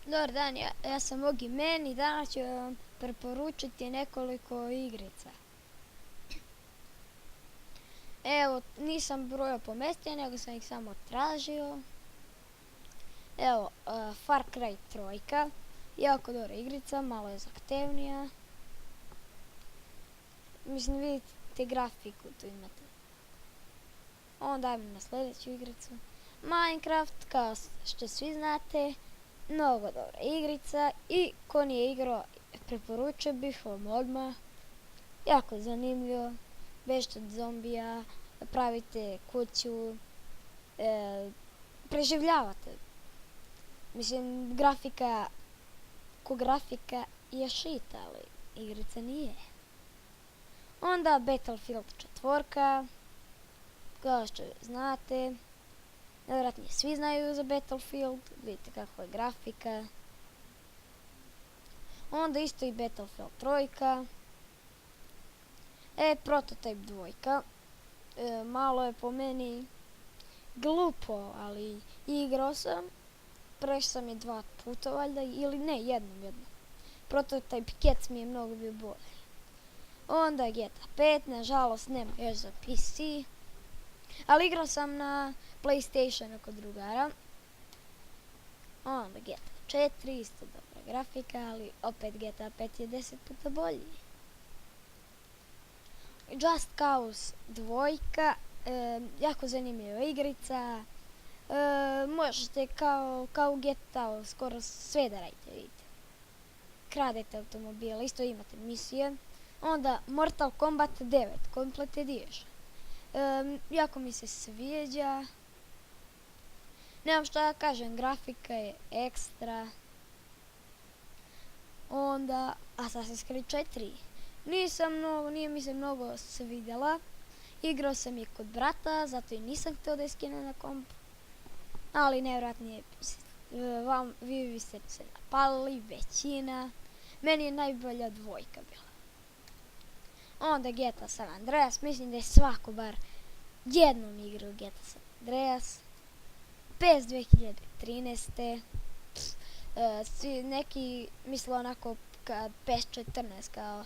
Dobar dan, ja sam Ogi Men i danas ću vam preporučiti nekoliko igrica. Evo, nisam brojao po mjestu, nego sam ih samo tražio. Evo, Far Cry 3, jako dobra igrica, malo je zahtevnija. Mislim, vidite grafiku, tu imate. Onda ajmo na sljedeću igricu. Minecraft, kao što svi znate, mnogo dobra igrica i ko nije igrao, preporučio bih vam odmah. Jako je zanimljivo, bežite od zombija, pravite kuću, preživljavate. Mislim, grafika je shit, ali igrica nije. Onda Battlefield 4, kao što znate, nevjerojatnije svi znaju za Battlefield, vidite kakva je grafika. Onda isto i Battlefield 3. Prototype 2. Malo je po meni glupo, ali igrao sam. Prešao sam je 2 puta valjda, ili ne, jednom. Prototype Cats mi je mnogo bio bolji. Onda GTA 5, nažalost nema još za PC. Ali igrao sam na PlayStationu kod drugara. Onda GTA 4, isto dobra grafika, ali opet GTA 5 je 10 puta bolji. Just Cause 2, jako zanimljiva igrica. Možete kao u GTA skoro sve da radite, vidite. Kradete automobile, isto imate misije. Onda Mortal Kombat 9, Complete Edition. Jako mi se sviđa. Nemam šta da kažem, grafika je ekstra. Onda Assassin's Creed 4. Nije mi se mnogo svidjela. Igrao sam je kod brata, zato i nisam htio da je skinem na komp. Ali nevjerojatnije, vi biste se napalili, većina. Meni je najbolja 2 bila. Onda GTA San Andreas, mislim da je svako bar jednom igrao GTA San Andreas. PES 2013. Neki misle onako kad PES 14, kao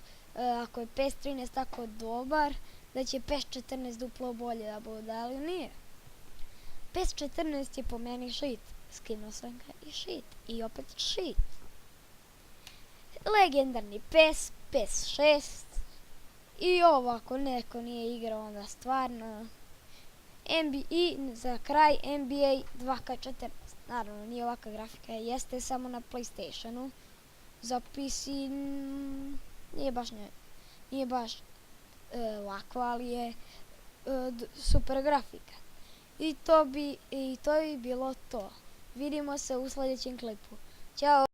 ako je PES 13 tako dobar, da će PES 14 duplo bolje da bude, ali nije. PES 14 je po meni shit, skinuo sam ga i shit, i opet shit. Legendarni PES, PES 6, i ovo ako neko nije igrao onda stvarno. I za kraj NBA 2K14, naravno nije ovakva grafika, jeste samo na PlayStationu. Za PC nije baš ovako, ali je super grafika. I to bi bilo to. Vidimo se u sljedećem klipu. Ćao!